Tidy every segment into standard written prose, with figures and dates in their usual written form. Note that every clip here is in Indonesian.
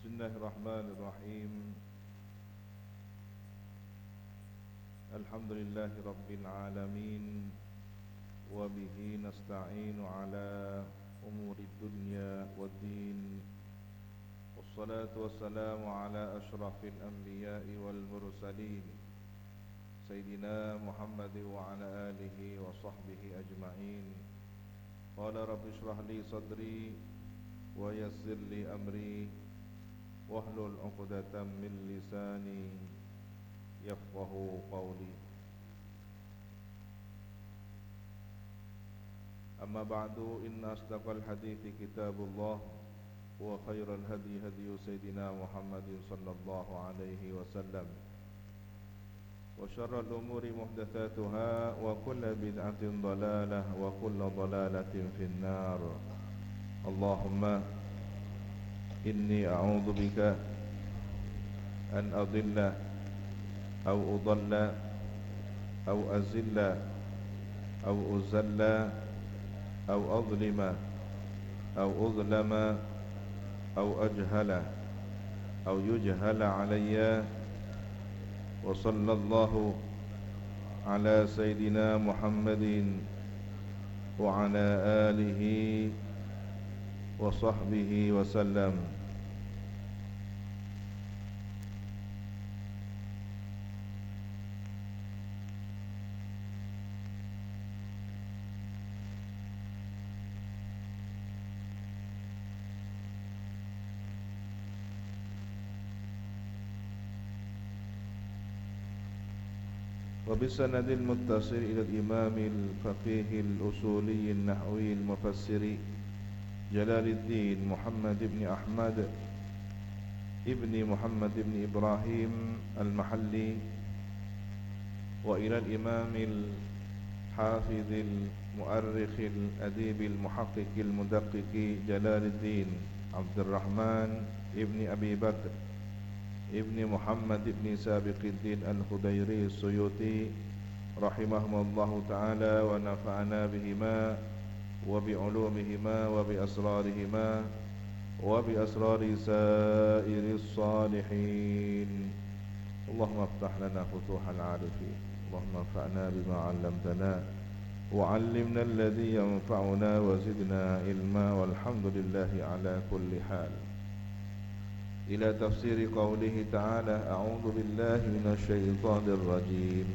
Bismillahirrahmanirrahim. Alhamdulillahi rabbil alamin. Wa bihi nasta'inu ala umuri dunya waddin. Wassalatu wassalamu ala ashrafil anbiya'i wal mursalin, Sayyidina Muhammad wa ala alihi wa sahbihi ajma'in. Qala rabbi shrah li sadri wa yassir li amri wahlul 'uqdatam min lisani yafqahu qawli. Amma ba'du, inna asdaqal hadithi kitabullah wa khairal hadi hadiyu sayyidina Muhammadin sallallahu alaihi wasallam wa syarrul umuri muhdatsatuha wa kullu bid'atin dhalalah wa kullu dhalalatin finnar. Allahumma inni a'udzu bika an adilla aw udalla aw azilla aw uzalla aw adlima aw udlama aw ajhala aw yujhala alayya. Wa sallallahu ala sayyidina Muhammadin wa ala alihi wa sahbihi wa sallam. Wa bisanadil muttasil ila al-imam al-faqih al-usuli an-nahwi al-mufassiri Jalaluddin Muhammad ibn Ahmad ibn Muhammad ibn Ibrahim al-Mahalli, wa ila al-imam al-hafiz al-mu'arrikh al-adib al-muhaqqiq al-mudaqqiq Jalaluddin Abdurrahman ibn Abi Bakr ibn Muhammad ibn Sabiquddin al-Khudairi as-Suyuti rahimahumullahu ta'ala wa nafa'ana bihima wa bi'ulumihima wa bi asrarihima wa bi asrari sairis salihin. Allahumma aftah lana futuhal arifin, Allahumma anfa'na bima 'allamtana wa 'allimna alladhi yanfa'una wa zidna ilma, walhamdulillahi ala kulli hal. Ila tafsiri qawlihi ta'ala, a'udhu billahi minasyaitanir rajim.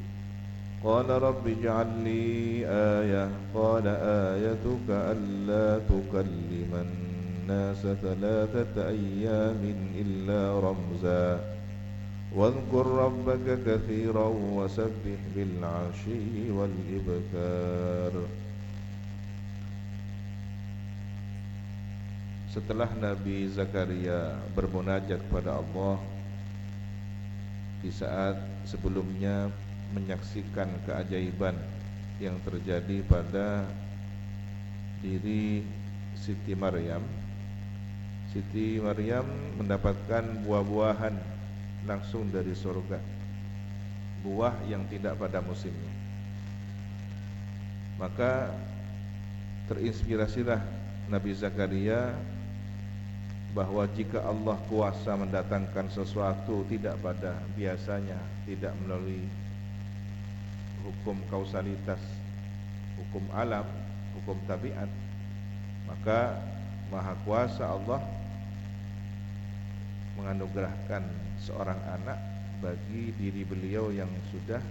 Qala rabbi ij'al li ayah, qala ayatuka alla tukalliman nasa thalathata ayyamin illa ramza wadhkur rabbaka kathiran wasabbih bil 'ashyi wal ibkar. Setelah Nabi Zakaria bermunajat kepada Allah di saat sebelumnya menyaksikan keajaiban yang terjadi pada diri Siti Maryam, Siti Maryam mendapatkan buah-buahan langsung dari surga, buah yang tidak pada musimnya. Maka terinspirasilah Nabi Zakaria bahwa jika Allah kuasa mendatangkan sesuatu tidak pada biasanya, tidak melalui hukum kausalitas, hukum alam, hukum tabiat, maka Maha Kuasa Allah menganugerahkan seorang anak bagi diri beliau yang sudah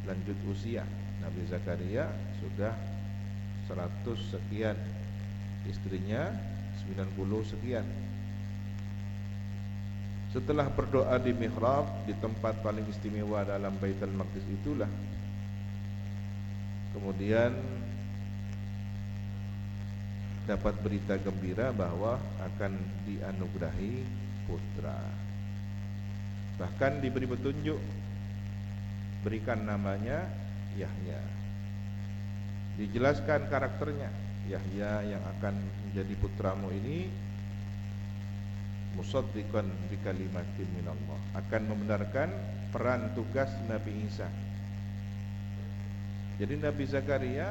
lanjut usia. Nabi Zakaria sudah 100 sekian, istrinya 90 sekian. Setelah berdoa di mihrab, di tempat paling istimewa dalam Baitul Maqdis itulah, kemudian dapat berita gembira bahwa akan dianugerahi putra. Bahkan diberi petunjuk, berikan namanya Yahya. Dijelaskan karakternya, Yahya yang akan menjadi putramu ini musaddiqan bi kalimatin minallah, akan membenarkan peran tugas Nabi Isa. Jadi Nabi Zakaria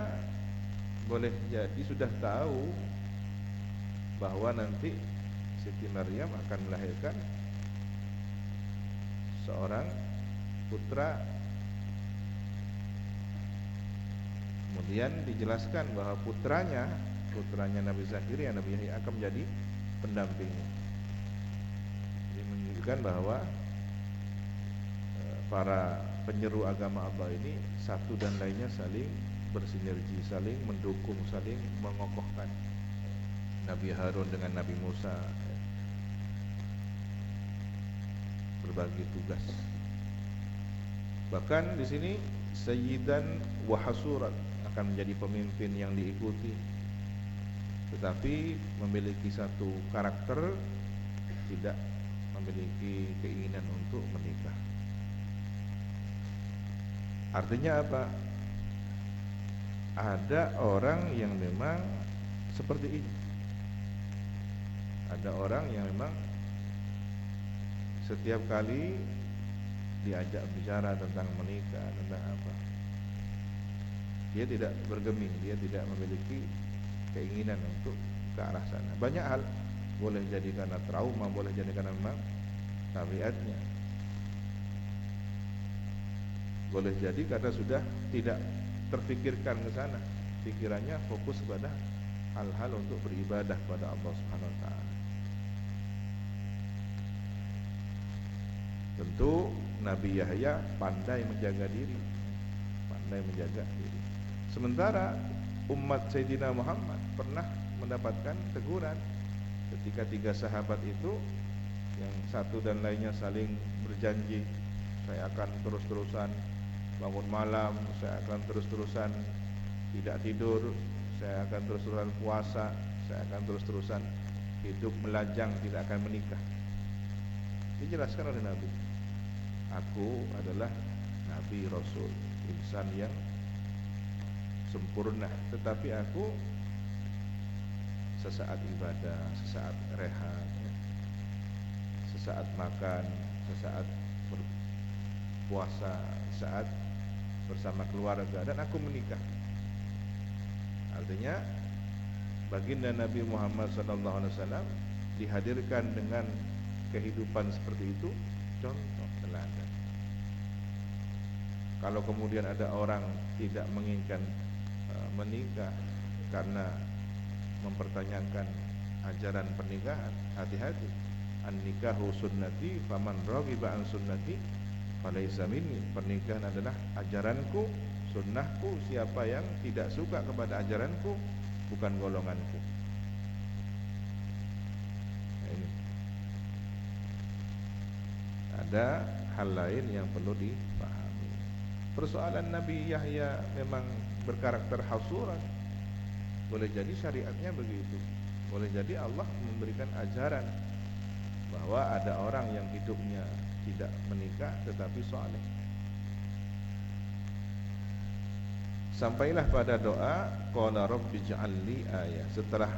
boleh jadi sudah tahu bahwa nanti Siti Maryam akan melahirkan seorang putra. Kemudian dijelaskan bahwa putranya Nabi Zakaria, Nabi Yahya akan menjadi pendampingnya. Ini menunjukkan bahwa para penyeru agama Allah ini satu dan lainnya saling bersinergi, saling mendukung, saling mengokohkan. Nabi Harun dengan Nabi Musa berbagi tugas. Bahkan di sini sayyidan wa hasuran akan menjadi pemimpin yang diikuti, tetapi memiliki satu karakter, tidak memiliki keinginan untuk menikah. Artinya apa? Ada orang yang memang seperti ini. Ada orang yang memang setiap kali diajak bicara tentang menikah, tentang apa, dia tidak bergeming, dia tidak memiliki keinginan untuk ke arah sana. Banyak hal, boleh jadi karena trauma, boleh jadi karena memang tabiatnya, boleh jadi karena sudah tidak terfikirkan ke sana, pikirannya fokus pada hal-hal untuk beribadah pada Allah Subhanahu wa taala. Tentu Nabi Yahya pandai menjaga diri, Sementara umat Sayyidina Muhammad pernah mendapatkan teguran ketika 3 sahabat itu, yang satu dan lainnya saling berjanji, saya akan terus-terusan bangun malam, saya akan terus-terusan tidak tidur, saya akan terus-terusan puasa, saya akan terus-terusan hidup melajang, tidak akan menikah. Dijelaskan oleh Nabi, aku adalah Nabi Rasul, insan yang sempurna, tetapi aku sesaat ibadah, sesaat rehat, sesaat makan, sesaat berpuasa, saat bersama keluarga, dan aku menikah. Artinya baginda Nabi Muhammad SAW dihadirkan dengan kehidupan seperti itu, contoh teladan. Kalau kemudian ada orang tidak menginginkan menikah karena mempertanyakan ajaran pernikahan, hati-hati. An-nikahu sunnati faman raghiba an sunnati falaysa minni. Pernikahan adalah ajaranku, sunnahku. Siapa yang tidak suka kepada ajaranku bukan golonganku. Nah, ini ada hal lain yang perlu dipahami. Persoalan Nabi Yahya memang berkarakter hasuran. Boleh jadi syariatnya begitu, boleh jadi Allah memberikan ajaran bahwa ada orang yang hidupnya tidak menikah tetapi saleh. Sampailah pada doa qala rabbi ij'alli ayah. Setelah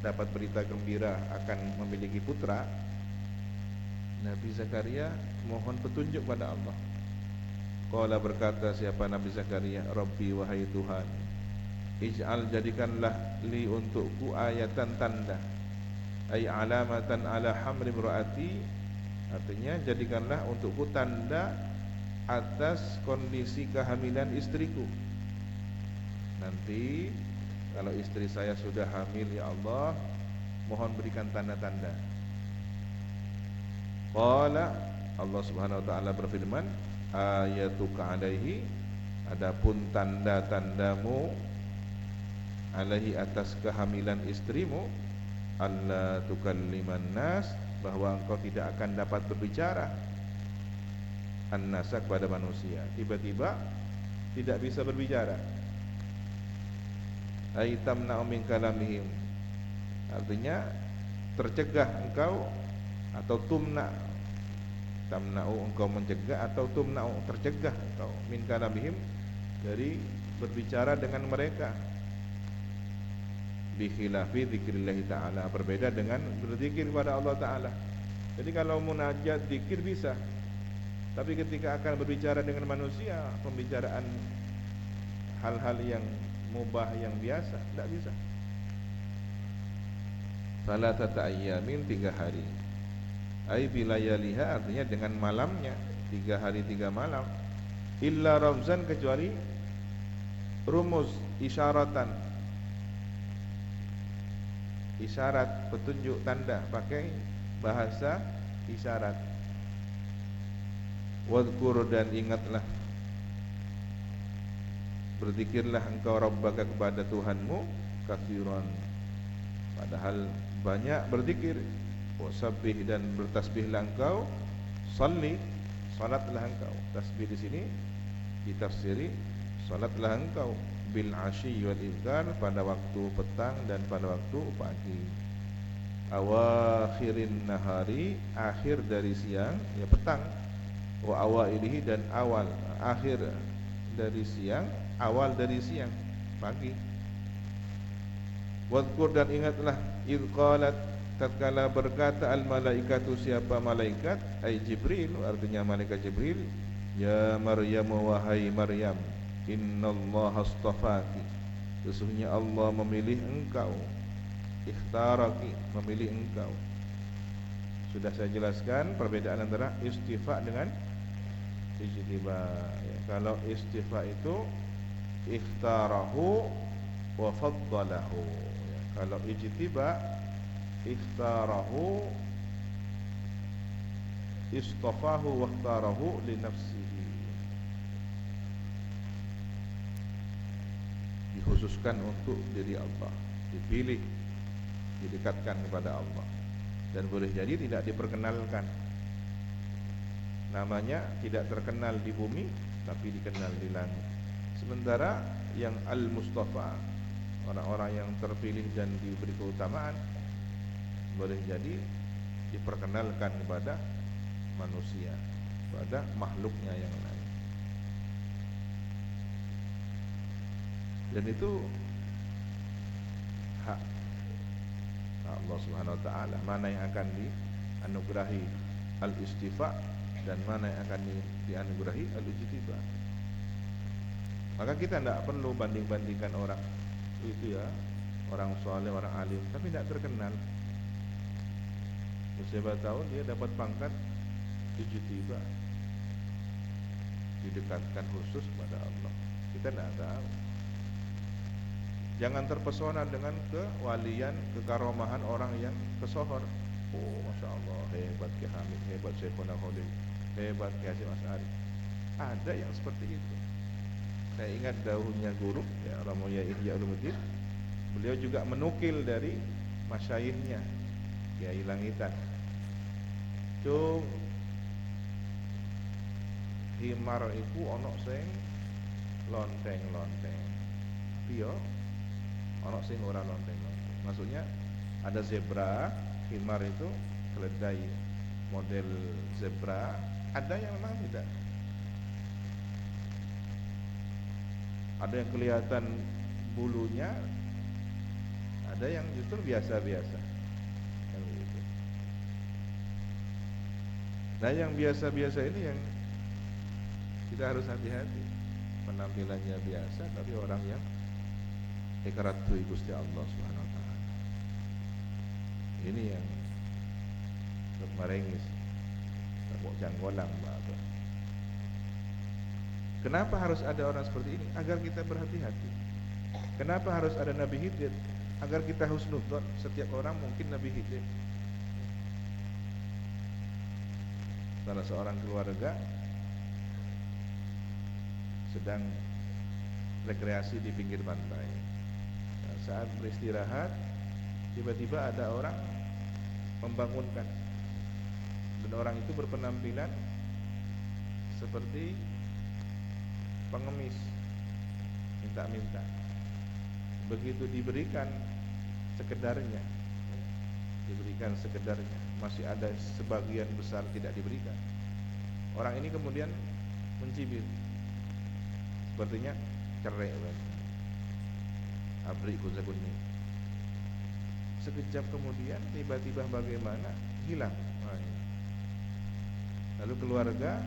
dapat berita gembira akan memiliki putra, Nabi Zakaria mohon petunjuk pada Allah. Qala, berkata siapa Nabi Zakaria, Rabbi, wahai Tuhan, ij'al, jadikanlah li untukku ayatan, tanda, ay alamatan ala hamri imraati, artinya jadikanlah untukku tanda atas kondisi kehamilan istriku. Nanti kalau istri saya sudah hamil, ya Allah, mohon berikan tanda-tanda. Qala, Allah Subhanahu wa taala berfirman, ayatuka alaihi, adapun tanda-tandamu, alaihi, atas kehamilan istrimu, alla tukalliman nas, bahwa engkau tidak akan dapat berbicara an-nasa, kepada manusia. Tiba-tiba tidak bisa berbicara. Ay tamna'u min kalamihim, artinya tercegah engkau, atau tamna'u engkau mencegah, atau tumna'u tercegah engkau, min kalamihim, dari berbicara dengan mereka. Bikhilafi dzikrillah ta'ala, berbeda dengan berzikir kepada Allah Ta'ala. Jadi kalau munajat zikir bisa, tapi ketika akan berbicara dengan manusia, pembicaraan hal-hal yang mubah, yang biasa, tidak bisa. Thalathata ayyamin, 3 hari. Ai bilayaliha, artinya dengan malamnya, 3 hari 3 malam. Illa ramzan, kecuali rumus, isyaratan, isyarat, petunjuk, tanda, pakai bahasa isyarat. Wadhkur, dan ingatlah, berzikirlah engkau rabbaka, kepada Tuhanmu, katsiran, padahal banyak berzikir. Wasabbih, dan bertasbihlah engkau. Salli, salatlah engkau. Tasbih di sini ditafsiri salatlah engkau. Bil asyi wal ibkar, pada waktu petang dan pada waktu pagi. Awakhirin nahari, akhir dari siang, ya petang. Wa awailihi, dan awal, akhir dari siang, awal dari siang, pagi. Wadhkur, dan ingatlah, idh qalat, tatkala berkata al malaikatu, siapa malaikat, ai Jibril, artinya malaikat Jibril, ya Maryam, wahai Maryam, innallaha astafaki, sesungguhnya Allah memilih engkau, ikhtaraki, memilih engkau. Sudah saya jelaskan perbedaan antara istifa dengan ijtiba. Ya, kalau istifa itu ikhtarahu wa faddalahu. Ya, kalau ijtiba, ikhtarahu, istafahu wa ikhtarahu li nafsihi. Dikhususkan untuk diri Allah, dipilih, didekatkan kepada Allah. Dan boleh jadi tidak diperkenalkan. Namanya tidak terkenal di bumi, tapi dikenal di langit. Sementara yang al-mustafa, orang-orang yang terpilih dan diberi keutamaan, boleh jadi diperkenalkan kepada manusia, kepada makhluknya yang lain. Dan itu hak Allah Subhanahu wa taala, mana yang akan dianugerahi al-istifa dan mana yang akan dianugerahi al-ijtiba. Maka kita tidak perlu banding-bandingkan orang itu, ya, orang soleh, orang alim, tapi tidak terkenal. Siapa tahu dia dapat pangkat ijtiba, didekatkan khusus kepada Allah. Kita tidak tahu. Jangan terpesona dengan kewalian, kekaromahan orang yang kesohor. Oh, Masya Allah, hebat Ki Hamid, hebat Syekhuna Khalil, hebat Ki Hasyim Asy'ari. Ada yang seperti itu. Saya ingat dahulunya guru, ya, Ramoya Ihya Ulumuddin. Beliau juga menukil dari masyayikhnya, Kiai Langitan. Cung, himar iku ono sing lonteng-lonteng. Piyo? Ono sing ora lonteng-lonteng. Maksudnya ada zebra, himar itu keledai model zebra, ada yang memang tidak. Ada yang kelihatan bulunya, ada yang justru biasa-biasa. Nah, yang biasa-biasa ini yang kita harus hati-hati. Penampilannya biasa, tapi orang yang ikratu Gusti Allah Subhanahu wa taala. Ini yang merengis, tepuk janggolang, Bapak. Kenapa harus ada orang seperti ini? Agar kita berhati-hati. Kenapa harus ada Nabi Khidir? Agar kita husnudzon. Setiap orang mungkin Nabi Khidir. Salah seorang keluarga sedang rekreasi di pinggir pantai. Nah, saat beristirahat, tiba-tiba ada orang membangunkan, dan orang itu berpenampilan seperti pengemis, minta-minta. Begitu diberikan sekedarnya, masih ada sebagian besar tidak diberikan. Orang ini kemudian mencibir, sepertinya cerai, abri kuzakuni. Sekejap kemudian tiba-tiba bagaimana hilang. Lalu keluarga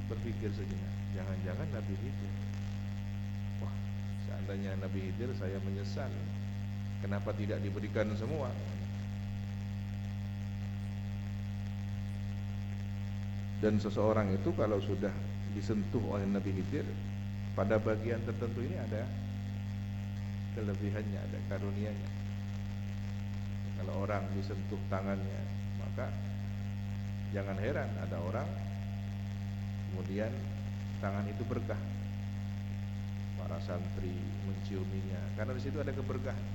berpikir sejenak, jangan-jangan Nabi Khidir. Wah, seandainya Nabi Khidir, saya menyesal. Kenapa tidak diberikan semua? Dan seseorang itu kalau sudah disentuh oleh Nabi Khidir, pada bagian tertentu ini ada kelebihannya, ada karunianya. Kalau orang disentuh tangannya, maka jangan heran ada orang kemudian tangan itu berkah. Para santri menciuminya karena di situ ada keberkahan.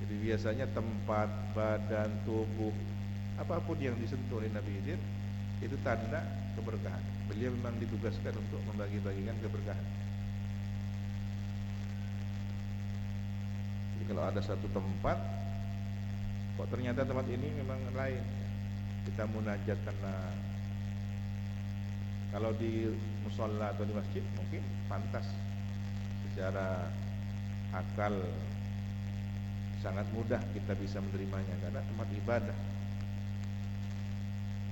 Jadi biasanya tempat, badan, tubuh, apapun yang disentuh oleh Nabi Khidir itu tanda keberkahan. Beliau memang ditugaskan untuk membagi-bagikan keberkahan. Jadi kalau ada satu tempat, kok ternyata tempat ini memang lain, kita munajat karena kalau di musholla atau di masjid mungkin pantas, secara akal sangat mudah kita bisa menerimanya karena tempat ibadah.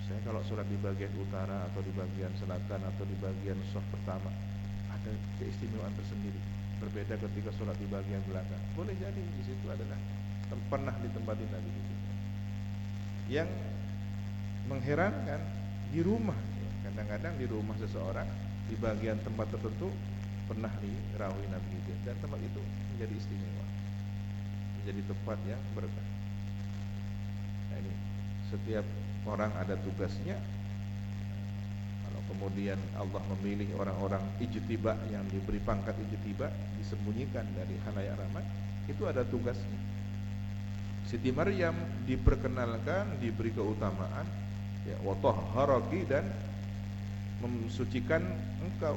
Saya kalau sholat di bagian utara atau di bagian selatan atau di bagian shaf pertama ada keistimewaan tersendiri, berbeda ketika sholat di bagian belakang. Boleh jadi di situ adalah pernah ditempati Nabi itu. Yang mengherankan di rumah, kadang-kadang di rumah seseorang di bagian tempat tertentu pernah dirawi Nabi itu, dan tempat itu menjadi istimewa, menjadi tempat yang berkah. Nah, ini setiap orang ada tugasnya. Kalau kemudian Allah memilih orang-orang ijtiba yang diberi pangkat ijtiba, disembunyikan dari khalayak ramai, itu ada tugasnya. Siti Maryam diperkenalkan, diberi keutamaan, ya, wa tahharaki, dan mensucikan engkau.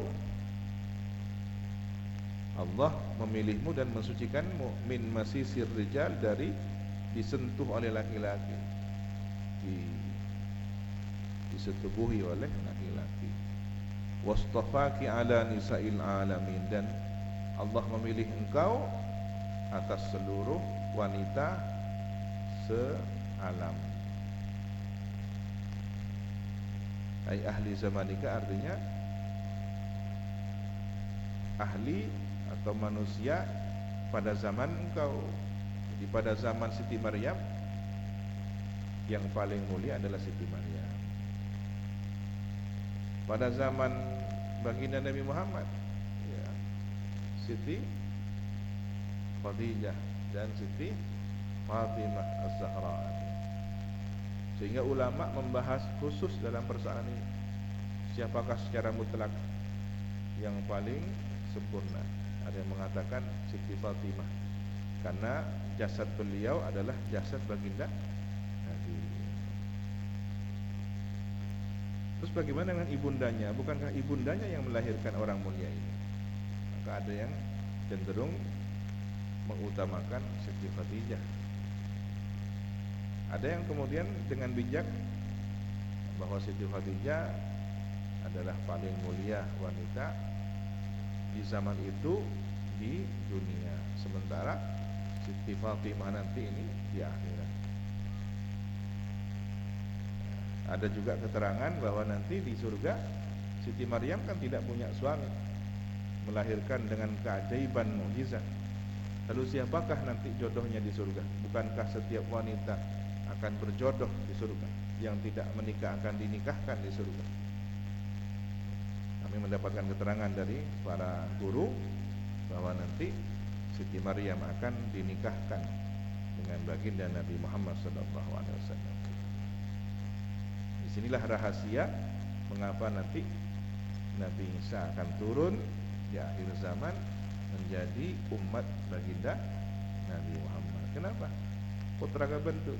Allah memilihmu dan mensucikanmu min masisir rijal, dari disentuh oleh laki-laki, disetubuhi oleh laki-laki. Wastafaki ala nisa'il alamin, dan Allah memilih engkau atas seluruh wanita sealam. Ai ahli zamanika, artinya ahli atau manusia pada zaman engkau. Jadi pada zaman Siti Maryam yang paling mulia adalah Siti Maryam. Pada zaman baginda Nabi Muhammad, ya, Siti Khadijah dan Siti Fatimah Az-Zahra. Sehingga ulama membahas khusus dalam persoalan ini, siapakah secara mutlak yang paling sempurna. Ada yang mengatakan Siti Fatimah, karena jasad beliau adalah jasad baginda Nabi. Terus bagaimana dengan ibundanya? Bukankah ibundanya yang melahirkan orang mulia ini? Maka ada yang cenderung mengutamakan Siti Khadijah. Ada yang kemudian dengan bijak bahwa Siti Khadijah adalah paling mulia wanita di zaman itu di dunia, sementara Siti Fatimah nanti ini di akhirat. Ada juga keterangan bahwa nanti di surga Siti Maryam kan tidak punya suami, melahirkan dengan keajaiban mukjizat. Lalu siapakah nanti jodohnya di surga? Bukankah setiap wanita akan berjodoh di surga? Yang tidak menikah akan dinikahkan di surga. Kami mendapatkan keterangan dari para guru bahwa nanti Siti Maryam akan dinikahkan dengan baginda Nabi Muhammad SAW. Disinilah rahasia mengapa nanti Nabi Isa akan turun di akhir zaman menjadi umat baginda Nabi Muhammad. Kenapa? Putra kebentuk,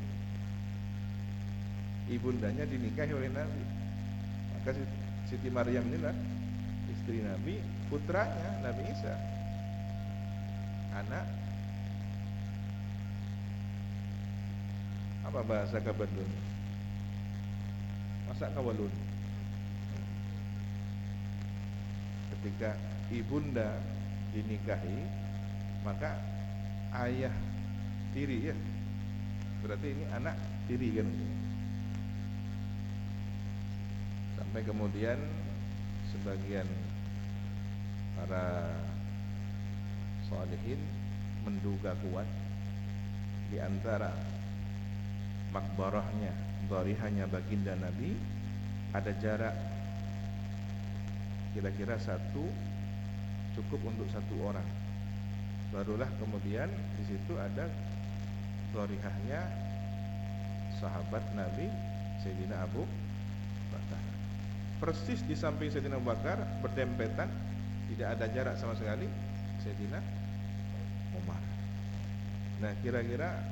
ibundanya dinikahi oleh Nabi. Maka Siti Maryam inilah istri Nabi, putranya Nabi Isa, anak apa bahasa Kabandun? Masa Kawalun. Ketika ibunda dinikahi, maka ayah tiri, ya, berarti ini anak tiri kan. Sampai kemudian sebagian para sholihin menduga kuat di antara makbarahnya Dharihannya baginda Nabi ada jarak kira-kira satu, cukup untuk satu orang. Barulah kemudian di situ ada dharihahnya sahabat Nabi Sayyidina Abu Bakar. Persis di samping Sayyidina Abu Bakar berdempetan, tidak ada jarak sama sekali, Sayyidina Umar. Nah, kira-kira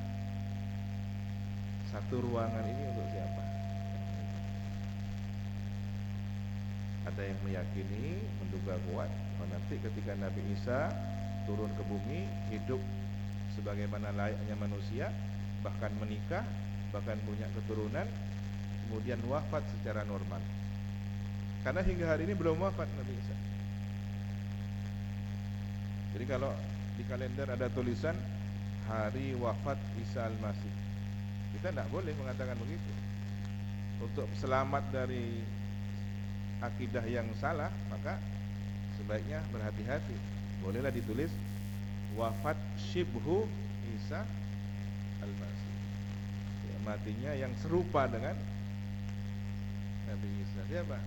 satu ruangan ini untuk siapa? Ada yang meyakini, menduga kuat bahwa nanti ketika Nabi Isa turun ke bumi, hidup sebagaimana layaknya manusia, bahkan menikah, bahkan punya keturunan, kemudian wafat secara normal. Karena hingga hari ini belum wafat Nabi Isa. Jadi kalau di kalender ada tulisan hari wafat Isa Al-Masih, kita tidak boleh mengatakan begitu. Untuk selamat dari akidah yang salah, maka sebaiknya berhati-hati. Bolehlah ditulis wafat Shibhu Isa Al-Masih, ya, matinya yang serupa dengan Nabi Isa. Siapa?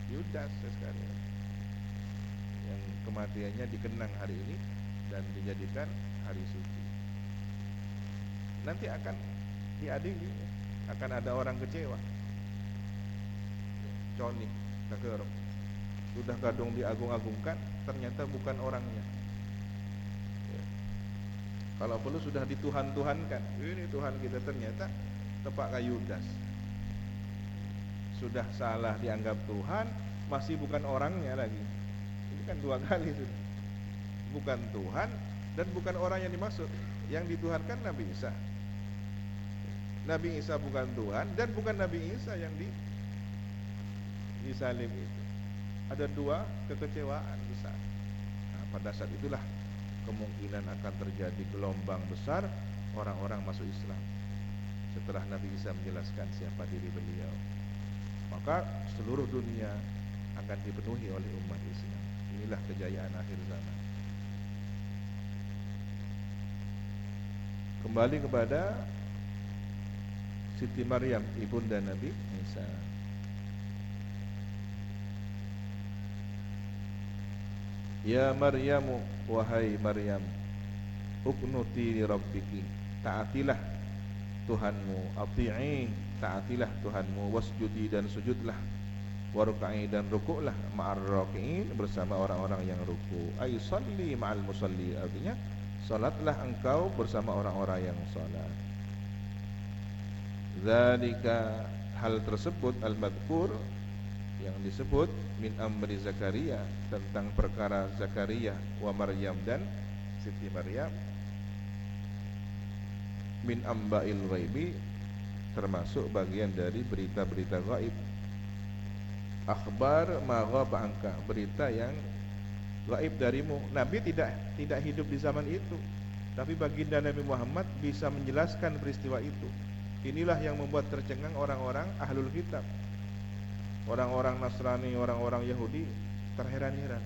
Yudas Iskariot, yang kematiannya dikenang hari ini dan dijadikan hari suci. Nanti akan diadili, akan ada orang kecewa. Conik, kager, sudah kadung diagung-agungkan, ternyata bukan orangnya. Ya. Kalau perlu sudah dituhan-tuhankan, ini Tuhan kita, ternyata tepak kayu Yudas. Sudah salah dianggap Tuhan, masih bukan orangnya lagi. Ini kan dua kali sudah. Bukan Tuhan dan bukan orang yang dimaksud. Yang dituhankan Nabi Isa. Nabi Isa bukan Tuhan dan bukan Nabi Isa yang disalib itu. Ada dua kekecewaan besar. Nah, pada saat itulah kemungkinan akan terjadi gelombang besar orang-orang masuk Islam setelah Nabi Isa menjelaskan siapa diri beliau. Maka seluruh dunia akan dipenuhi oleh umat Islam. Inilah kejayaan akhir zaman. Kembali kepada Siti Maryam, ibunda Nabi Isa. Ya Maryamu, wahai Maryam, uqnuti li rabbiki, taatilah Tuhanmu, ati'i, taatilah Tuhanmu, wasjudi, dan sujudlah, waruk'i, dan rukuklah, ma'ar raki'in, bersama orang-orang yang ruku. Ay salli ma'al musalli, artinya salatlah engkau bersama orang-orang yang salat. Zalika, hal tersebut, al-madhkur, yang disebut, min amri Zakaria, tentang perkara Zakaria, wa Maryam, dan Siti Maryam, min amba'il ghaibi, termasuk bagian dari berita-berita gaib. Akhbar ma ghaba anka, berita yang gaib darimu. Nabi tidak hidup di zaman itu, tapi baginda Nabi Muhammad bisa menjelaskan peristiwa itu. Inilah yang membuat tercengang orang-orang ahlul kitab, orang-orang Nasrani, orang-orang Yahudi terheran-heran.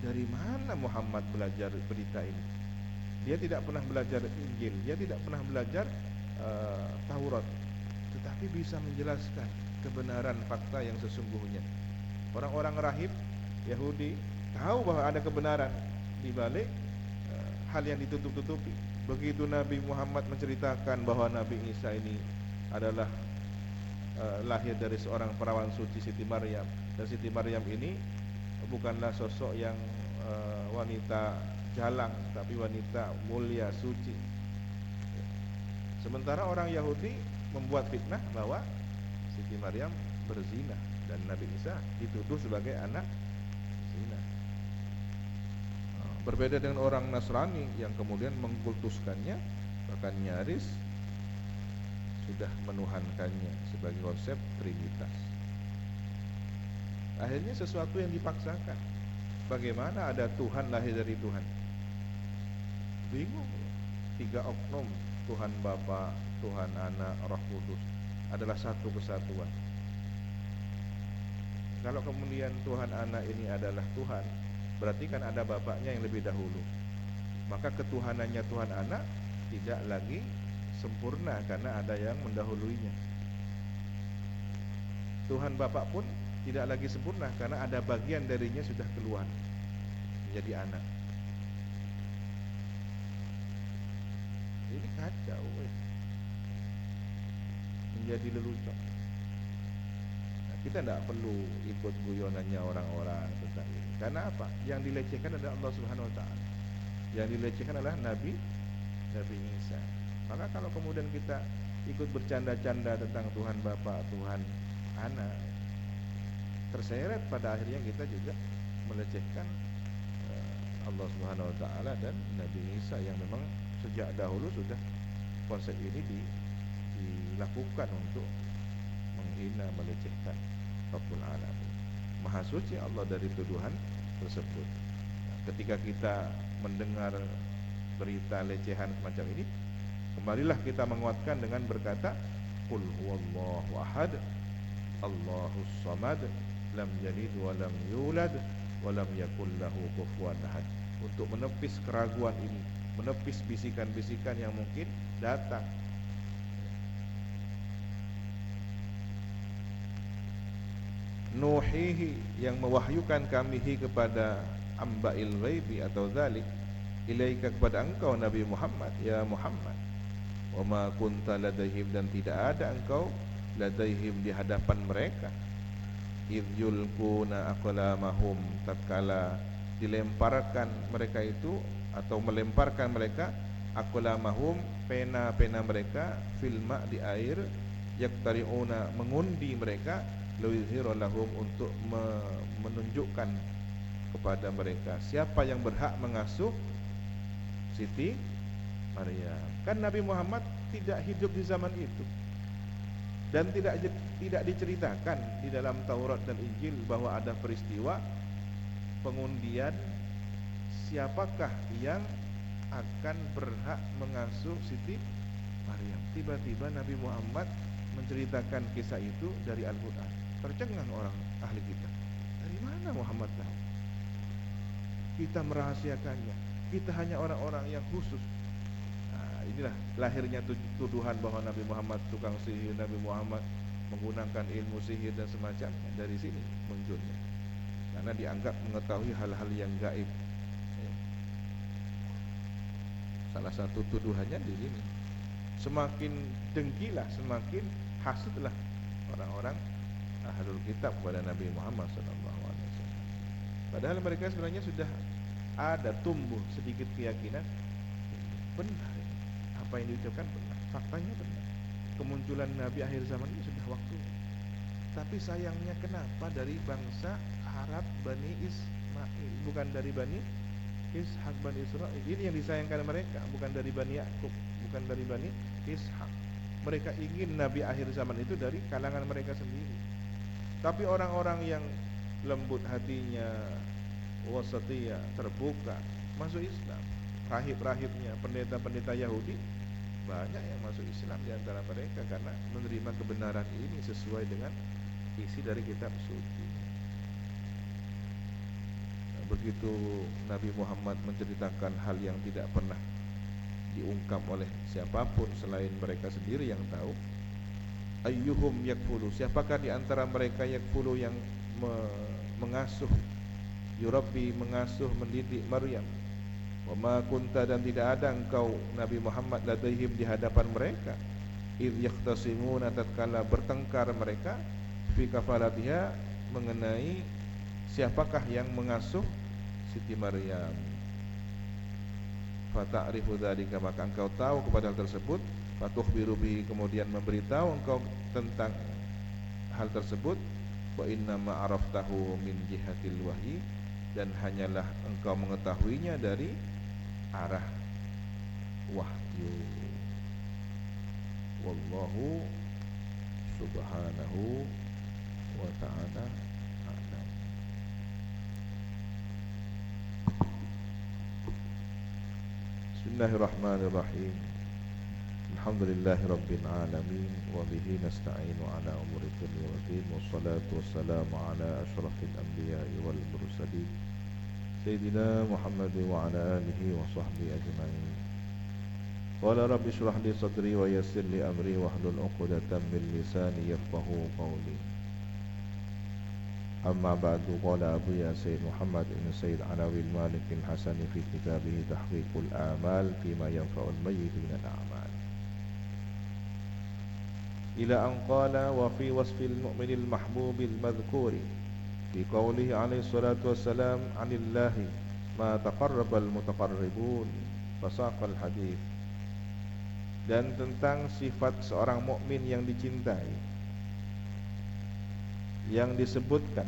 Dari mana Muhammad belajar berita ini? Dia tidak pernah belajar Injil, dia tidak pernah belajar Taurat, tetapi bisa menjelaskan kebenaran fakta yang sesungguhnya. Orang-orang rahib Yahudi tahu bahwa ada kebenaran di balik hal yang ditutup-tutupi. Begitu Nabi Muhammad menceritakan bahwa Nabi Isa ini adalah lahir dari seorang perawan suci, Siti Maryam, dan Siti Maryam ini bukanlah sosok yang wanita jalang, tapi wanita mulia, suci. Sementara orang Yahudi membuat fitnah bahwa Siti Maryam berzina dan Nabi Isa dituduh sebagai anak zina. Berbeda dengan orang Nasrani yang kemudian mengkultuskannya, bahkan nyaris sudah menuhankannya sebagai konsep Trinitas. Akhirnya sesuatu yang dipaksakan. Bagaimana ada Tuhan lahir dari Tuhan? Bingung. 3 oknum, Tuhan Bapa, Tuhan Anak, Roh Kudus adalah satu kesatuan. Kalau kemudian Tuhan Anak ini adalah Tuhan, berarti kan ada Bapaknya yang lebih dahulu. Maka ketuhanannya Tuhan Anak tidak lagi sempurna karena ada yang mendahuluinya. Tuhan Bapa pun tidak lagi sempurna karena ada bagian darinya sudah keluar menjadi anak. Ini kacau, menjadi lelucon. Nah, kita tidak perlu ikut guyonannya orang-orang tentang ini. Karena apa? Yang dilecehkan adalah Allah Subhanahu Wa Taala. Yang dilecehkan adalah Nabi Isa. Maka kalau kemudian kita ikut bercanda-canda tentang Tuhan Bapa, Tuhan Anak, terseret pada akhirnya kita juga melecehkan Allah Subhanahu Wa Taala dan Nabi Isa yang memang sejak dahulu sudah konsep ini dilakukan untuk menghina, melecehkan Rabbul Alamin. Maha suci Allah dari tuduhan tersebut. Ketika kita mendengar berita lecehan semacam ini, kembalilah kita menguatkan dengan berkata, Qul huwallahu ahad, Allahus samad, lam yalid wa lam yulad wa lam yakul lahu kufuwan ahad. Untuk menepis keraguan ini, menepis bisikan-bisikan yang mungkin datang. Nuhihi, yang mewahyukan kamihi kepada amba'il ghaibi atau zalik, ilaika, kepada engkau Nabi Muhammad, ya Muhammad. Wa ma kunta ladaihim, dan tidak ada engkau ladaihim, di hadapan mereka, idh yulquna aqlamahum, tatkala dilemparkan mereka itu atau melemparkan mereka aqlamahum, pena-pena mereka, filma, di air, yaktari'una, mengundi mereka, liyuzhira lahum, untuk menunjukkan kepada mereka siapa yang berhak mengasuh Siti Maryam. Kan Nabi Muhammad tidak hidup di zaman itu, dan tidak diceritakan di dalam Taurat dan Injil bahwa ada peristiwa pengundian siapakah yang akan berhak mengasuh Siti Maryam. Tiba-tiba Nabi Muhammad menceritakan kisah itu dari Al-Quran. Tercengang orang ahli kita. Dari mana Muhammad tahu? Kita merahasiakannya. Kita hanya orang-orang yang khusus. Nah, inilah lahirnya tuduhan bahwa Nabi Muhammad tukang sihir, Nabi Muhammad menggunakan ilmu sihir dan semacamnya. Dari sini munculnya. Karena dianggap mengetahui hal-hal yang gaib. Salah satu tuduhannya di sini. Semakin dengkilah, semakin hasudlah orang-orang ahlul kitab kepada Nabi Muhammad SAW. Padahal mereka sebenarnya sudah ada tumbuh sedikit keyakinan benar, apa yang diucapkan benar, faktanya benar. Kemunculan Nabi akhir zaman ini sudah waktu. Tapi sayangnya kenapa dari bangsa Arab Bani Ismail, bukan dari Bani Ishak, Bani Israel. Ini yang disayangkan mereka, bukan dari Bani Yakub, bukan dari Bani Ishak. Mereka ingin Nabi akhir zaman itu dari kalangan mereka sendiri. Tapi orang-orang yang lembut hatinya, wasatiyah, terbuka, masuk Islam. Rahib-rahibnya, pendeta-pendeta Yahudi, banyak yang masuk Islam di antara mereka karena menerima kebenaran ini sesuai dengan isi dari kitab suci. Nah, begitu Nabi Muhammad menceritakan hal yang tidak pernah diungkap oleh siapapun selain mereka sendiri yang tahu, ayyuhum yakfulu, siapakah di antara mereka yakfulu yang mengasuh, yurabbi, mengasuh, mendidik Maryam. Wa ma kunta, dan tidak ada engkau Nabi Muhammad ladaihim, di hadapan mereka, idh yakhtasimuna, tatkala bertengkar mereka, fi kafalatiha, mengenai siapakah yang mengasuh Siti Maryam. Fata'rifu dzalika, maka engkau tahu kepada hal tersebut, fatukhbiru bihi, kemudian memberitahu engkau tentang hal tersebut, wa inna ma araftahu min jihatil wahyi, dan hanyalah engkau mengetahuinya dari arah wahyu. Wallahu subhanahu wa ta'ala a'lam. Bismillahirrahmanirrahim. Alhamdulillahi rabbil alamin, wa bihi nasta'inu ala umuri dunya waddin, wassalatu wassalamu ala asyrafil anbiya'i wal mursalin, Sayyidina Muhammad wa ala alihi wa sahbihi ajma'in. Qala rabbi shrah li sadri wa yassir li amri wahlul 'uqdatam min lisani yafqahu qawli. أما بعد قال أبو ياسين محمد بن سيد علوي المالك الحسن في كتابه تحقيق الآمال فيما ينفع الميت من الأعمال إلى أن قال وفي وصف المؤمن المحبوب المذكور في قوله عليه الصلاة والسلام عن الله ما تقرب المتقربون فساق الحديث. Dan tentang sifat seorang mukmin yang dicintai yang disebutkan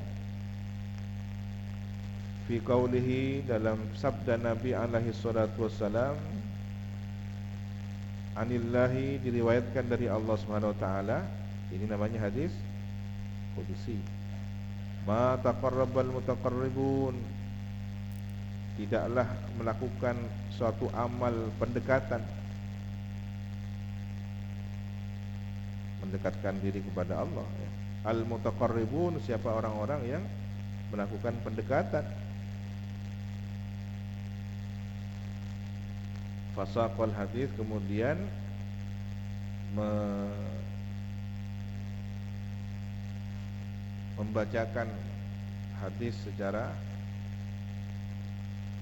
fi qaulihi dalam sabda Nabi alaihi salatu wassalam anillahi, diriwayatkan dari Allah Subhanahu wa taala. Ini namanya hadis qudsi. Ma taqarrabal mutaqarribun, tidaklah melakukan suatu amal pendekatan, mendekatkan diri kepada Allah ya. Al mutaqarribun, siapa orang-orang yang melakukan pendekatan. Fasaqal hadis, kemudian membacakan hadis secara,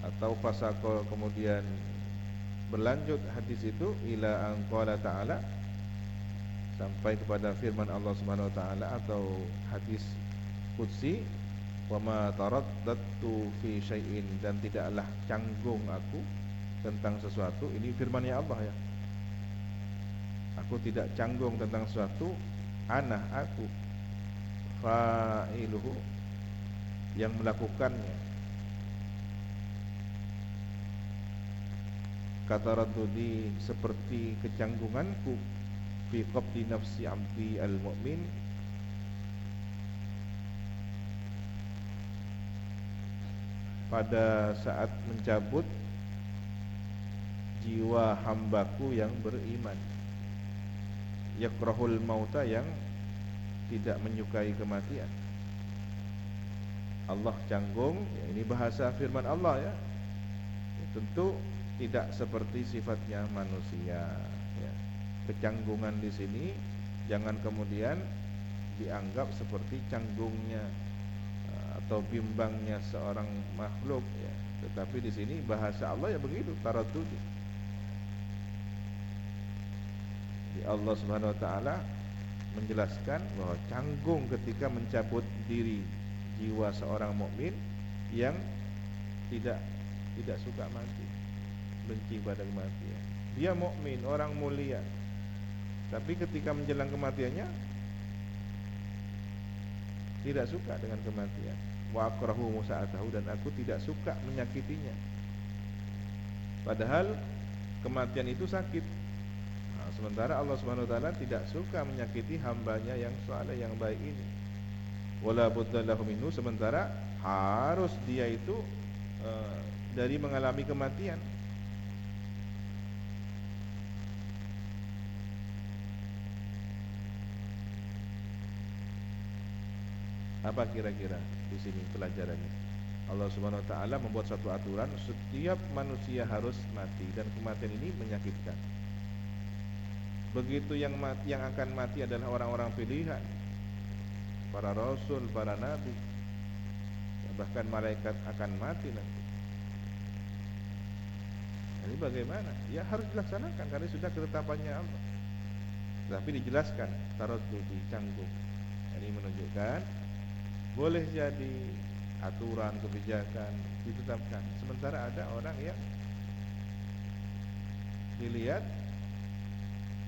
atau fasaqal kemudian berlanjut hadis itu ila an qala ta'ala, sampai kepada firman Allah Subhanahu wa taala atau hadis qudsi, wa ma taraddatu fi syai'in, dan tidaklah canggung aku tentang sesuatu. Ini firman-Nya Allah ya. Aku tidak canggung tentang sesuatu, ana aku fa'iluhu, yang melakukannya. Kata Raddudi, seperti kecanggunganku fi qabdi nafsi abdi al-mu'min, pada saat mencabut jiwa hambaku yang beriman, yakrahul mauta, yang tidak menyukai kematian. Allah canggung ya, ini bahasa firman Allah ya. Tentu tidak seperti sifatnya manusia ya. Kecanggungan di sini jangan kemudian dianggap seperti canggungnya atau bimbangnya seorang makhluk ya. Tetapi di sini bahasa Allah ya begitu, taraddud. Allah Subhanahu wa taala menjelaskan bahwa canggung ketika mencabut diri jiwa seorang mukmin yang tidak suka mati, benci pada kematian. Dia mukmin, orang mulia, tapi ketika menjelang kematiannya tidak suka dengan kematian. Wa akrahu musa'atahu, dan aku tidak suka menyakitinya. Padahal kematian itu sakit. Nah, sementara Allah Subhanahu wa taala tidak suka menyakiti hambanya yang saleh, yang baik ini. Wala budda lahu minhu, sementara harus dia itu dari mengalami kematian. Apa kira-kira di sini pelajarannya? Allah Subhanahu wa taala membuat satu aturan, setiap manusia harus mati, dan kematian ini menyakitkan. Begitu yang akan mati adalah orang-orang pilihan, para rasul, para nabi, bahkan malaikat akan mati nanti. Jadi bagaimana? Ya harus dilaksanakan karena sudah ketetapannya Allah. Tapi dijelaskan taraddud, canggung. Ini menunjukkan boleh jadi aturan kebijakan ditetapkan, sementara ada orang yang dilihat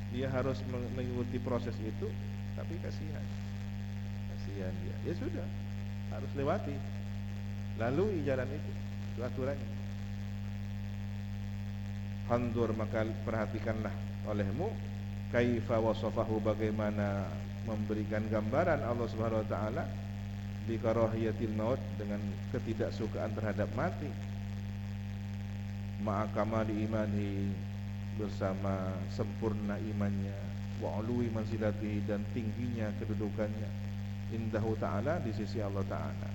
dia harus mengikuti proses itu, tapi kasihan dia. Ya sudah, harus lewati, lalui jalan itu aturannya. Handur, maka perhatikanlah olehmu, kaifa wasafahu, bagaimana memberikan gambaran Allah Subhanahu wa taala bi karahiyatil maut, dengan ketidaksukaan terhadap mati, ma'a kamali imani, bersama sempurna imannya, wa ulwi manzilatihi, dan tingginya kedudukannya, indahu ta'ala, di sisi Allah ta'ala.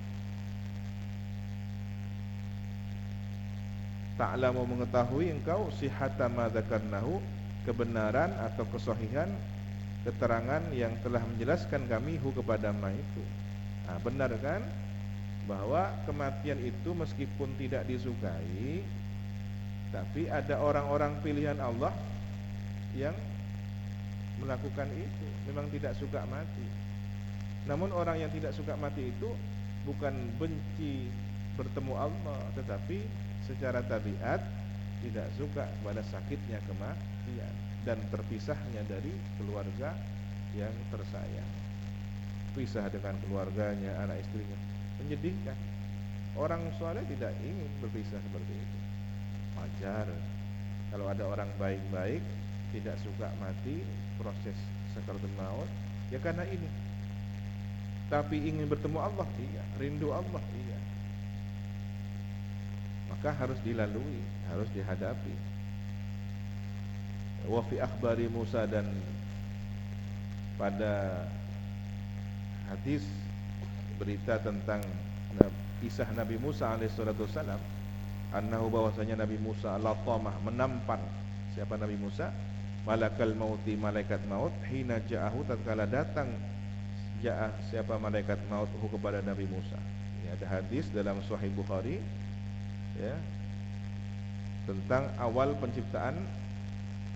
Ta'lamu, mengetahui engkau, sihhata ma dzakarnahu, kebenaran atau kesahihan keterangan yang telah menjelaskan kami hu kepada ma itu. Nah, benar kan bahwa kematian itu meskipun tidak disukai, tapi ada orang-orang pilihan Allah yang melakukan itu, memang tidak suka mati. Namun orang yang tidak suka mati itu bukan benci bertemu Allah, tetapi secara tabiat tidak suka pada sakitnya kematian dan terpisahnya dari keluarga yang tersayang. Pisah dengan keluarganya, anak istrinya, menyedihkan. Orang soleh tidak ingin berpisah seperti itu. Wajar kalau ada orang baik-baik tidak suka mati, proses sakaratul maut, ya karena ini. Tapi ingin bertemu Allah, iya. Rindu Allah, iya. Maka harus dilalui, harus dihadapi. Wa fi akhbari Musa, dan pada hadis berita tentang kisah Nabi Musa alaihissalam, annahu, bahwasanya Nabi Musa latamah, menampar. Siapa Nabi Musa? Malakal mauti, malaikat maut, hina ja'ahu, tatkala datang siapa malaikat maut kepada Nabi Musa. Ini ada hadis dalam Sahih Bukhari, ya, tentang awal penciptaan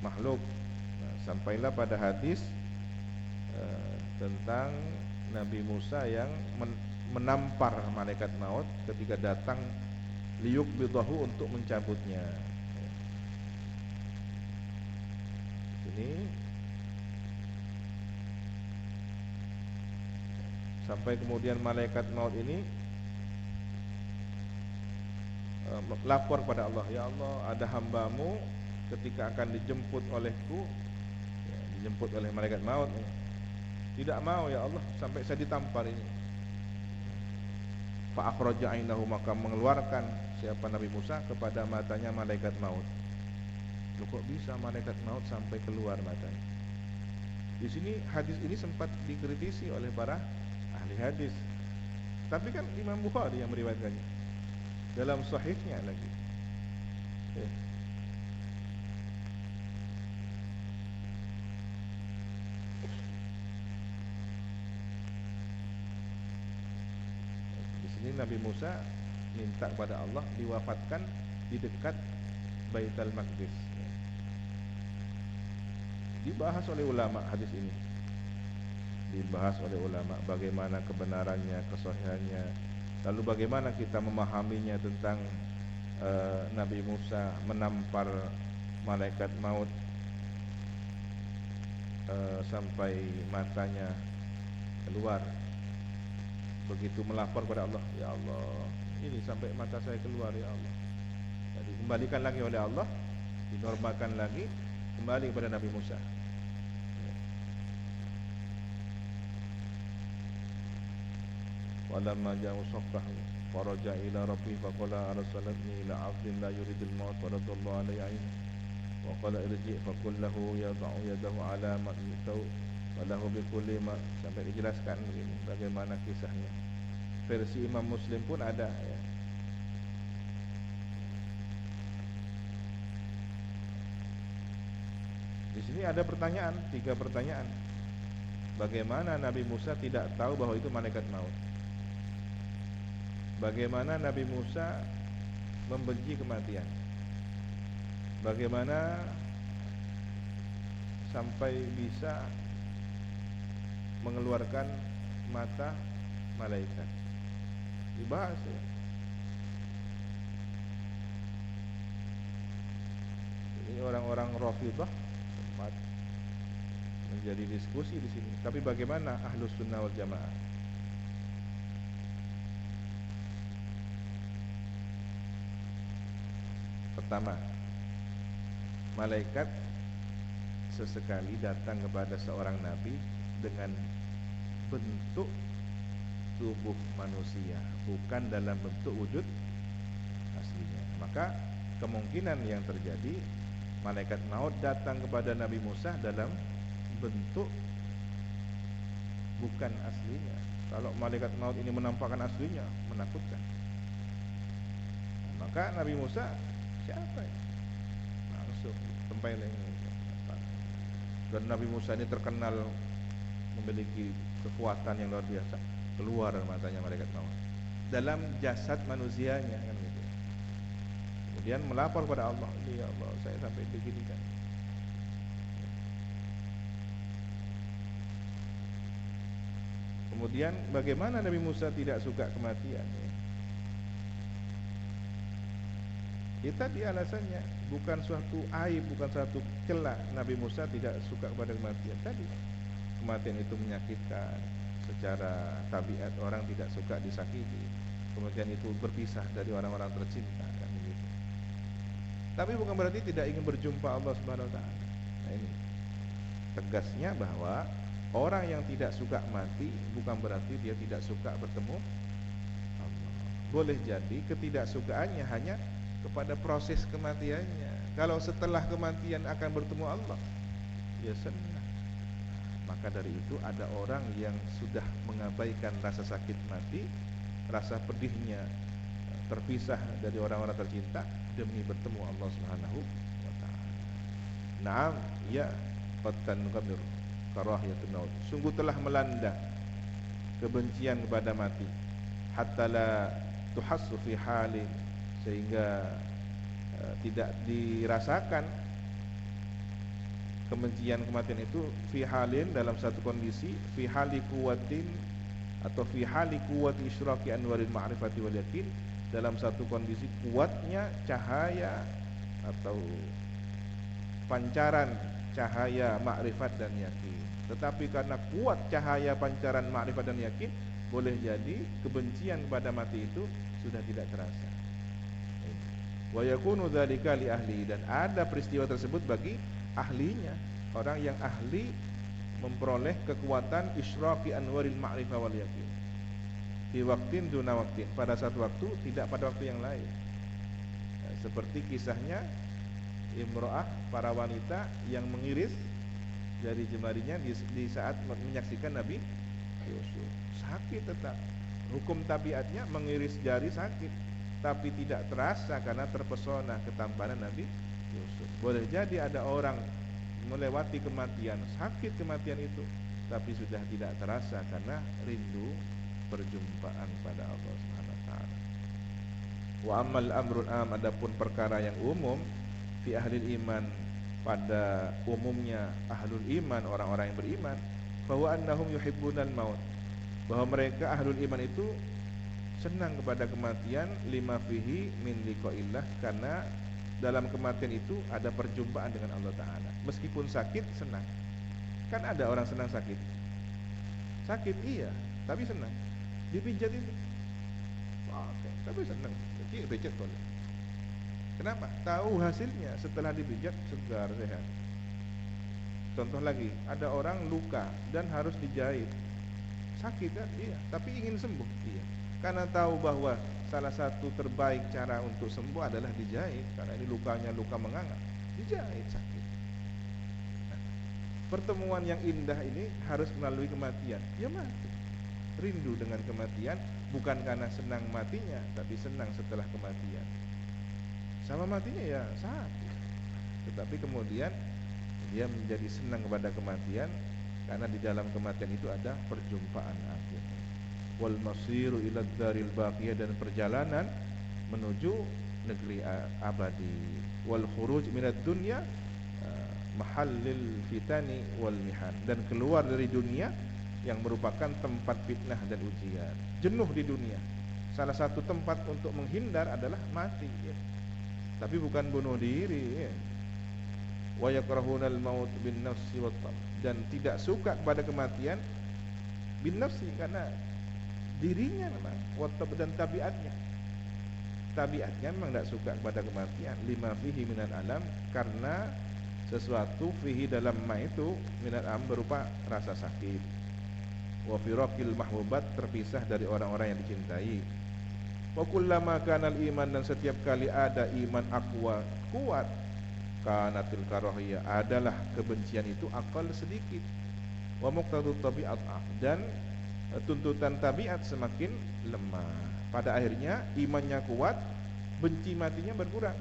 makhluk. Nah, sampailah pada hadis tentang Nabi Musa yang menampar malaikat maut ketika datang liyuqbidahu, untuk mencabutnya. Ini sampai kemudian malaikat maut ini lapor kepada Allah, ya Allah, ada hambamu ketika akan dijemput olehku, ya, dijemput oleh malaikat maut, tidak mau ya Allah sampai saya ditampar ini. Fa akhraja ainahu, maka mengeluarkan siapa Nabi Musa kepada matanya malaikat maut. Loh, kok bisa malaikat maut sampai keluar matanya? Di sini hadis ini sempat dikritisi oleh para ahli hadis. Tapi kan Imam Bukhari yang meriwayatkannya dalam sahihnya lagi. Di sini Nabi Musa minta kepada Allah diwafatkan di dekat Baitul Maqdis. Dibahas oleh ulama hadis ini. Dibahas oleh ulama bagaimana kebenarannya, kesahihannya. Lalu bagaimana kita memahaminya tentang Nabi Musa menampar malaikat maut sampai matanya keluar. Begitu melapor kepada Allah, ya Allah, ini sampai mata saya keluar, ya Allah. Jadi kembalikan lagi oleh Allah, dinormalkan lagi, kembali kepada Nabi Musa. Walamma ja'u saffah faraja ila rabbi faqala arsalni ila 'abdin la yuridul maut faradallahu alayhi wa qala irji' faqul lahu yad'u yadahu 'ala ma'tau wa lahu bi kulli ma, sampai dijelaskan begini bagaimana kisahnya. Versi Imam Muslim pun ada, ya. Di sini ada pertanyaan, 3 pertanyaan. Bagaimana Nabi Musa tidak tahu bahwa itu malaikat maut? Bagaimana Nabi Musa membenci kematian? Bagaimana sampai bisa mengeluarkan mata malaikat? Dibahas, ya. Ini orang-orang Rafidhah sempat menjadi diskusi di sini. Tapi bagaimana Ahlus Sunnah wal Jamaah? Pertama, malaikat sesekali datang kepada seorang nabi dengan bentuk tubuh manusia, bukan dalam bentuk wujud aslinya. Maka kemungkinan yang terjadi, malaikat maut datang kepada Nabi Musa dalam bentuk bukan aslinya. Kalau malaikat maut ini menampakkan aslinya, menakutkan. Maka Nabi Musa, siapa ya? Langsung tempeleng. Dan Nabi Musa ini terkenal memiliki kekuatan yang luar biasa. keluar matanya malaikat maut dalam jasad manusianya kan gitu. Kemudian melapor pada Allah, ya Allah saya sampai begini kan. Kemudian bagaimana Nabi Musa tidak suka kematian? Itu tadi alasannya, bukan suatu aib, bukan suatu celah Nabi Musa tidak suka kepada kematian. Tadi kematian itu menyakitkan, secara tabiat orang tidak suka disakiti. Kemudian itu berpisah dari orang-orang tercinta kan begitu. Tapi bukan berarti tidak ingin berjumpa Allah Subhanahu wa taala. Nah ini tegasnya bahwa orang yang tidak suka mati bukan berarti dia tidak suka bertemu Allah. Boleh jadi ketidaksukaannya hanya kepada proses kematiannya. Kalau setelah kematian akan bertemu Allah, ya senang. Maka dari itu ada orang yang sudah mengabaikan rasa sakit mati, rasa pedihnya terpisah dari orang-orang tercinta demi bertemu Allah Subhanahu wa taala. Naam, ya qad tanqamir karahiyatun maut. Sungguh telah melanda kebencian kepada mati. Hatta la tuhassu fi halin, sehingga tidak dirasakan kebencian kematian itu fi halin, dalam satu kondisi, fi hali quwwatin atau fi hali quwwati isyraqi anwaril ma'rifati wal yakin, dalam satu kondisi kuatnya cahaya atau pancaran cahaya makrifat dan yakin. Tetapi karena kuat cahaya pancaran makrifat dan yakin, boleh jadi kebencian kepada mati itu sudah tidak terasa. Wa yakunu dzalika li ahli, dan ada peristiwa tersebut bagi ahlinya, orang yang ahli memperoleh kekuatan isyraqi anwaril ma'rifah wal yakin di waktin duna waktin, pada satu waktu tidak pada waktu yang lain. Nah, seperti kisahnya imro'ah, para wanita yang mengiris jari jemarinya di saat menyaksikan Nabi Yusuf. Sakit tetap, hukum tabiatnya mengiris jari sakit, tapi tidak terasa karena terpesona ketampanan Nabi Yusuf. Boleh jadi ada orang melewati kematian, sakit kematian itu, tapi sudah tidak terasa karena rindu perjumpaan pada Allah Subhanahu wa taala. Wa ammal amrul am, adapun perkara yang umum fi ahli iman, pada umumnya ahlul iman, orang-orang yang beriman, bahwa annahum yuhibbunal maut, bahwa mereka ahlul iman itu senang kepada kematian, lima fihi min liqaillah, karena dalam kematian itu ada perjumpaan dengan Allah Ta'ala. Meskipun sakit, senang. Kan ada orang senang sakit. Sakit iya, tapi senang. Dipijat itu, tapi senang. Pijat boleh. Kenapa? Tahu hasilnya setelah dipijat segar, sehat. Contoh lagi, ada orang luka dan harus dijahit. Sakit kan? Iya, tapi ingin sembuh. Iya. Karena tahu bahwa salah satu terbaik cara untuk sembuh adalah dijahit, karena ini lukanya luka menganga. Dijahit, sakit. Nah, pertemuan yang indah ini harus melalui kematian. Ya mati. Rindu dengan kematian, bukan karena senang matinya, tapi senang setelah kematian. Sama matinya ya sakit, tetapi kemudian dia menjadi senang kepada kematian karena di dalam kematian itu ada perjumpaan akhir. Wal masiru ila daril baqiyah, dan perjalanan menuju negeri abadi. Wal khuruj minad dunya mahallil fitani wal mihan, dan keluar dari dunia yang merupakan tempat fitnah dan ujian. Jenuh di dunia, salah satu tempat untuk menghindar adalah mati, ya. Tapi bukan bunuh diri, ya. Wa yakrahunal maut bin nafsi wat, dan tidak suka kepada kematian bin nafsi, karena dirinya memang, dan tabiatnya memang tidak suka kepada kematian. Lima fihi minal alam, karena sesuatu fihi dalam ma itu minal alam berupa rasa sakit. Wa firaqil mahbubat, terpisah dari orang-orang yang dicintai. Wa kullama kanal iman, dan setiap kali ada iman aqwa, kuat, kanatil karahiyah, adalah kebencian itu akal sedikit. Wa muqtadut tabiat, dan tuntutan tabiat semakin lemah. Pada akhirnya imannya kuat, benci matinya berkurang.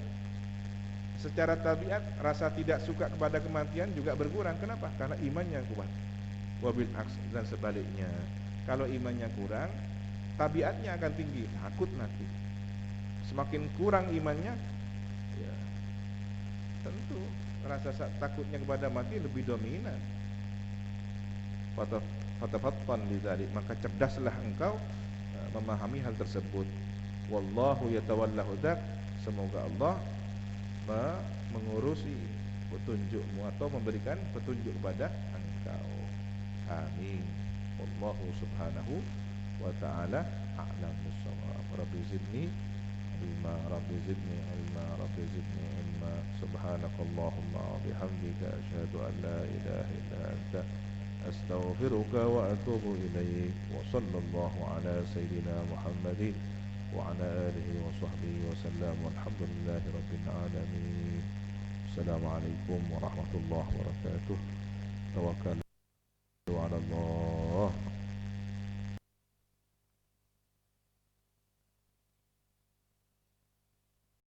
Secara tabiat rasa tidak suka kepada kematian juga berkurang. Kenapa? Karena imannya kuat. Wabil aks, dan sebaliknya, Kalau imannya kurang, tabiatnya akan tinggi, takut nanti. Semakin kurang imannya, ya tentu rasa takutnya kepada mati lebih dominan. Fatafattan lidzalik, maka cerdaslah engkau memahami hal tersebut. Wallahu yatawalla hudak, semoga Allah mengurusi petunjukmu atau memberikan petunjuk kepada engkau. Amin. Wallahu subhanahu wa ta'ala a'lam bissawab. Rabbi zidni ilma, Rabbi zidni ilma, Rabbi zidni ilma. Subhanakallahumma wa bihamdika asyhadu an la ilaha illa anta astaghfiruka wa atubu ilaik. Wa sallallahu ala sayyidina Muhammadin wa ala alihi wa sahbihi wa sallam. Walhamdulillahi rabbil alamin. Assalamualaikum warahmatullahi wabarakatuh. Tawakkal